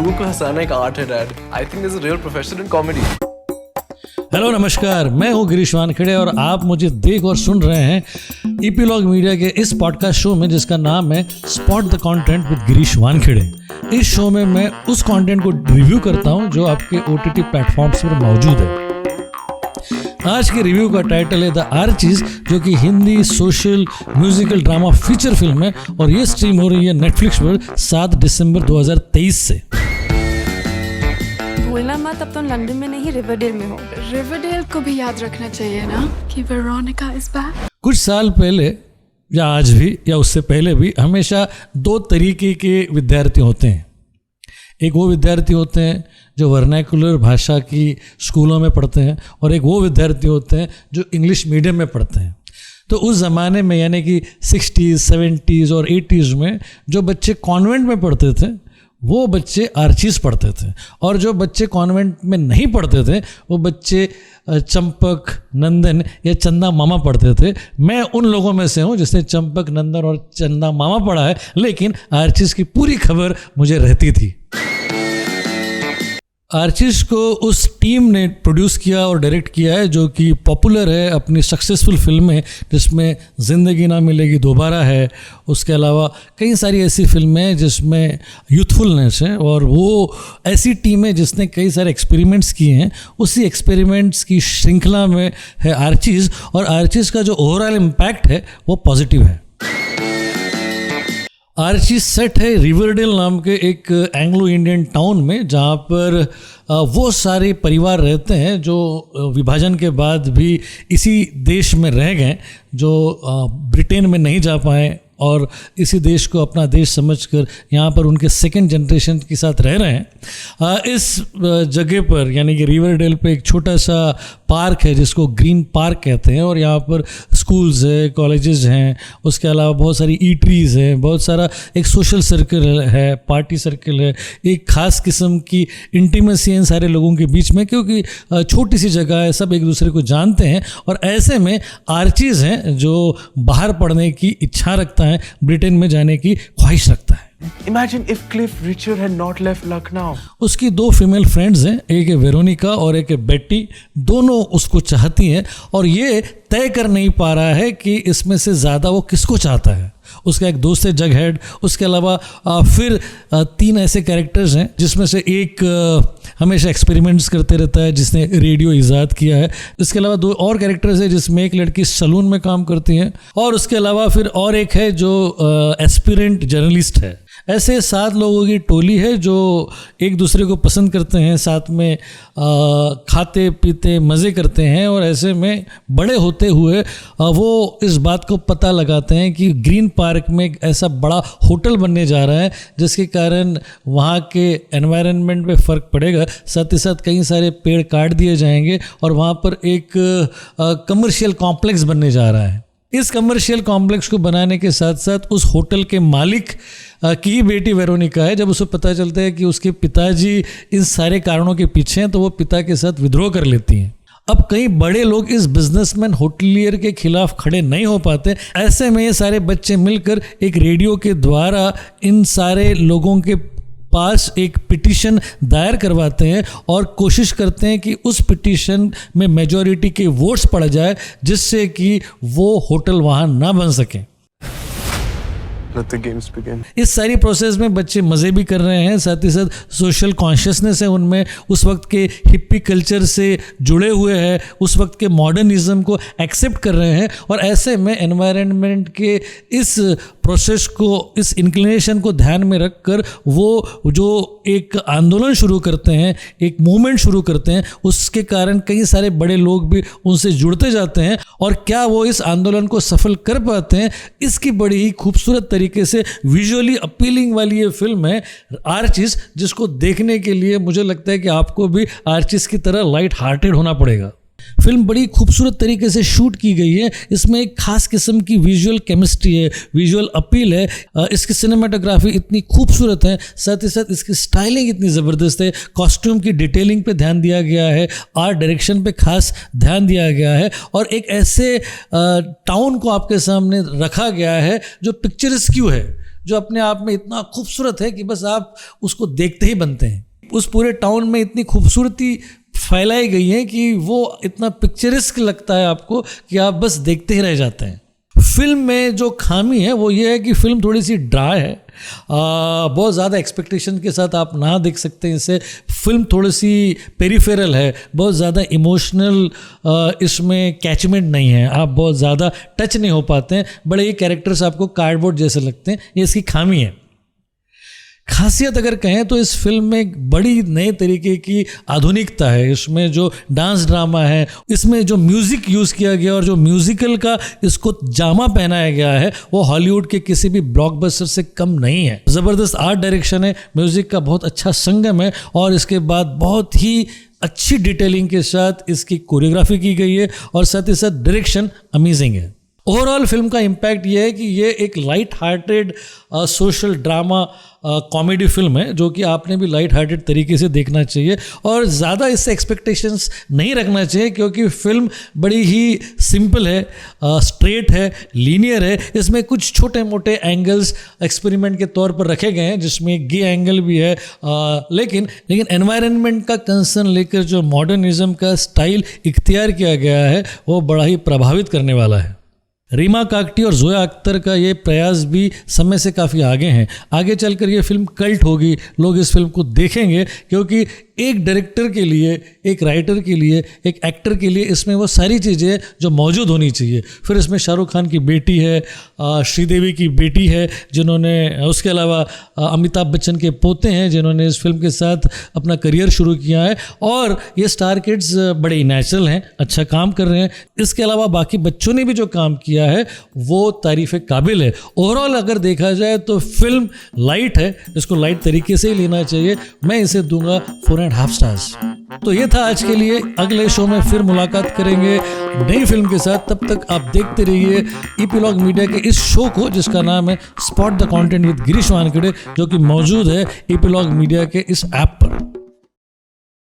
लोगों को हंसाना एक आर्ट है dad. I think there's a real profession in comedy. Hello नमस्कार, मैं हूँ गिरीश वानखेड़े और आप मुझे देख और सुन रहे हैं ईपीलॉग मीडिया के इस पॉडकास्ट शो में जिसका नाम है spot the content with Girish Wankhede. इस शो में मैं उस कंटेंट को रिव्यू करता हूँ जो आपके ओटीटी प्लेटफॉर्म्स पर मौजूद है. आज के रिव्यू का टाइटल है द आर्चीज, जो कि Hindi social musical drama feature film है और ये स्ट्रीम हो रही है नेटफ्लिक्स पर 7 दिसंबर 2023 से. भूलना मत, अब तो लंदन में नहीं रिवरडेल में हो. रिवरडेल को भी याद रखना चाहिए ना कि वेरोनिका इज बैक. कुछ साल पहले या आज भी या उससे पहले भी हमेशा दो तरीके के विद्यार्थी होते हैं. एक वो विद्यार्थी होते हैं जो वर्नैकुलर भाषा की स्कूलों में पढ़ते हैं और एक वो विद्यार्थी होते हैं जो इंग्लिश मीडियम में पढ़ते हैं. तो उस ज़माने में यानी कि 60s, 70s और 80s में जो बच्चे कॉन्वेंट में पढ़ते थे वो बच्चे आर्चीज पढ़ते थे, और जो बच्चे कॉन्वेंट में नहीं पढ़ते थे वो बच्चे चंपक, नंदन या चंदा मामा पढ़ते थे. मैं उन लोगों में से हूँ जिसने चंपक, नंदन और चंदा मामा पढ़ा है, लेकिन आर्चीज की पूरी खबर मुझे रहती थी. आर्चीज को उस टीम ने प्रोड्यूस किया और डायरेक्ट किया है जो कि पॉपुलर है अपनी सक्सेसफुल फिल्में, जिसमें ज़िंदगी ना मिलेगी दोबारा है. उसके अलावा कई सारी ऐसी फिल्में हैं जिसमें यूथफुलनेस है, और वो ऐसी टीम है जिसने कई सारे एक्सपेरिमेंट्स किए हैं. उसी एक्सपेरिमेंट्स की श्रृंखला में है आर्चीज, और आर्चीज का जो ओवरऑल इम्पैक्ट है वो पॉजिटिव है. आर्चीज सेट है रिवरडेल नाम के एक एंग्लो इंडियन टाउन में, जहाँ पर वो सारे परिवार रहते हैं जो विभाजन के बाद भी इसी देश में रह गए, जो ब्रिटेन में नहीं जा पाए और इसी देश को अपना देश समझकर यहाँ पर उनके सेकंड जनरेशन के साथ रह रहे हैं. इस जगह पर यानी कि रिवरडेल पे एक छोटा सा पार्क है जिसको ग्रीन पार्क कहते हैं, और यहाँ पर स्कूल्स है, कॉलेजेस हैं, उसके अलावा बहुत सारी ईटरीज हैं, बहुत सारा एक सोशल सर्कल है, पार्टी सर्कल है, एक ख़ास किस्म की इंटीमेसी है इन सारे लोगों के बीच में, क्योंकि छोटी सी जगह है, सब एक दूसरे को जानते हैं. और ऐसे में आर्चीज हैं जो बाहर पढ़ने की इच्छा रखता है, ब्रिटेन में जाने की ख्वाहिश रखता है. Imagine if Cliff Richard had not left Lucknow. उसकी दो फीमेल फ्रेंड्स हैं, एक है वेरोनिका और एक है बेट्टी. दोनों उसको चाहती हैं और ये तय कर नहीं पा रहा है कि इसमें से ज़्यादा वो किसको चाहता है. उसका एक दोस्त है जग हेड. उसके अलावा फिर 3 ऐसे कैरेक्टर्स हैं जिसमें से एक हमेशा एक्सपेरिमेंट्स करते रहता है, जिसने रेडियो ईजाद किया है. इसके अलावा 2 और कैरेक्टर्स हैं जिसमें एक लड़की सलून में काम करती है, और उसके अलावा फिर और एक है जो एस्पिरेंट जर्नलिस्ट है. ऐसे 7 लोगों की टोली है जो एक दूसरे को पसंद करते हैं, साथ में खाते पीते मज़े करते हैं, और ऐसे में बड़े होते हुए वो इस बात को पता लगाते हैं कि ग्रीन पार्क में एक ऐसा बड़ा होटल बनने जा रहा है जिसके कारण वहाँ के एनवायरनमेंट पे फ़र्क पड़ेगा. साथ ही साथ कई सारे पेड़ काट दिए जाएंगे और वहाँ पर एक कमर्शियल कॉम्प्लेक्स बनने जा रहा है. इस कमर्शियल कॉम्प्लेक्स को बनाने के साथ साथ उस होटल के मालिक की बेटी वेरोनिका है. जब उसे पता चलता है कि उसके पिताजी इन सारे कारणों के पीछे हैं तो वो पिता के साथ विद्रोह कर लेती हैं. अब कई बड़े लोग इस बिजनेसमैन होटलियर के खिलाफ खड़े नहीं हो पाते. ऐसे में ये सारे बच्चे मिलकर एक रेडियो के द्वारा इन सारे लोगों के पास एक पिटीशन दायर करवाते हैं और कोशिश करते हैं कि उस पिटीशन में मेजॉरिटी के वोट्स पड़ जाए, जिससे कि वो होटल वहाँ ना बन सके. Let the games begin. इस सारी प्रोसेस में बच्चे मज़े भी कर रहे हैं, साथ ही साथ सोशल कॉन्शियसनेस है उनमें, उस वक्त के हिप्पी कल्चर से जुड़े हुए हैं, उस वक्त के मॉडर्निज्म को एक्सेप्ट कर रहे हैं, और ऐसे में एनवायरनमेंट के इस प्रोसेस को, इस इंक्लिनेशन को ध्यान में रखकर वो जो एक आंदोलन शुरू करते हैं, एक मूवमेंट शुरू करते हैं, उसके कारण कई सारे बड़े लोग भी उनसे जुड़ते जाते हैं. और क्या वो इस आंदोलन को सफल कर पाते हैं, इसकी बड़ी ही खूबसूरत तरीके से विजुअली अपीलिंग वाली ये फिल्म है आर्चीज, जिसको देखने के लिए मुझे लगता है कि आपको भी आर्चीज की तरह लाइट हार्टेड होना पड़ेगा. फिल्म बड़ी खूबसूरत तरीके से शूट की गई है. इसमें एक खास किस्म की विजुअल केमिस्ट्री है, विजुअल अपील है. इसकी सिनेमाटोग्राफी इतनी खूबसूरत है, साथ ही साथ इसकी स्टाइलिंग इतनी ज़बरदस्त है. कॉस्ट्यूम की डिटेलिंग पे ध्यान दिया गया है, आर्ट डायरेक्शन पे खास ध्यान दिया गया है, और एक ऐसे टाउन को आपके सामने रखा गया है जो पिक्चरस्क्यू है, जो अपने आप में इतना खूबसूरत है कि बस आप उसको देखते ही बनते हैं। उस पूरे टाउन में इतनी खूबसूरती फैलाई गई है कि वो इतना पिक्चरिस्क लगता है आपको कि आप बस देखते ही रह जाते हैं। फिल्म में जो खामी है वो ये है कि फिल्म थोड़ी सी ड्राई है, बहुत ज़्यादा एक्सपेक्टेशन के साथ आप ना देख सकते हैं इसे। फिल्म थोड़ी सी पेरिफेरल है, बहुत ज़्यादा इमोशनल इसमें कैचमेंट नहीं है, आप बहुत ज़्यादा टच नहीं हो पाते हैं, बड़े ये कैरेक्टर्स आपको कार्डबोर्ड जैसे लगते हैं, ये इसकी खामी है। खासियत अगर कहें तो इस फिल्म में एक बड़ी नए तरीके की आधुनिकता है। इसमें जो डांस ड्रामा है, इसमें जो म्यूज़िक यूज़ किया गया और जो म्यूज़िकल का इसको जामा पहनाया गया है वो हॉलीवुड के किसी भी ब्लॉकबस्टर से कम नहीं है। ज़बरदस्त आर्ट डायरेक्शन है, म्यूज़िक का बहुत अच्छा संगम है और इसके बाद बहुत ही अच्छी डिटेलिंग के साथ इसकी कोरियोग्राफी की गई है और साथ ही साथ डायरेक्शन अमेजिंग है। ओवरऑल फिल्म का इम्पैक्ट ये है कि ये एक light hearted social drama comedy film है जो कि आपने भी लाइट हार्टेड तरीके से देखना चाहिए और ज़्यादा इससे एक्सपेक्टेशंस नहीं रखना चाहिए क्योंकि फिल्म बड़ी ही सिंपल है, स्ट्रेट है, लीनियर है। इसमें कुछ छोटे मोटे एंगल्स एक्सपेरिमेंट के तौर पर रखे गए हैं जिसमें गे एंगल भी है, लेकिन एनवायरनमेंट का कंसर्न लेकर जो मॉडर्निज्म का स्टाइल इख्तियार किया गया है वो बड़ा ही प्रभावित करने वाला है। रीमा काकटी और जोया अख्तर का ये प्रयास भी समय से काफ़ी आगे हैं। आगे चलकर ये फिल्म कल्ट होगी, लोग इस फिल्म को देखेंगे क्योंकि एक डायरेक्टर के लिए, एक राइटर के लिए, एक एक्टर के लिए इसमें वो सारी चीज़ें जो मौजूद होनी चाहिए। फिर इसमें शाहरुख खान की बेटी है, श्रीदेवी की बेटी है जिन्होंने, उसके अलावा अमिताभ बच्चन के पोते हैं जिन्होंने इस फिल्म के साथ अपना करियर शुरू किया है और ये स्टार किड्स बड़े ही नेचुरल हैं, अच्छा काम कर रहे हैं। इसके अलावा बाकी बच्चों ने भी जो काम किया है वो तारीफ़ काबिल है। ओवरऑल अगर देखा जाए तो फिल्म लाइट है, इसको लाइट तरीके से ही लेना चाहिए। मैं इसे दूंगा 4.5 स्टार्स। तो ये था आज के लिए, अगले शो में फिर मुलाकात करेंगे नई फिल्म के साथ। तब तक आप देखते रहिए ईपीलॉग मीडिया के इस शो को जिसका नाम है spot the content with Girish Wankhede, जो कि मौजूद है ईपीलॉग मीडिया के इस ऐप पर।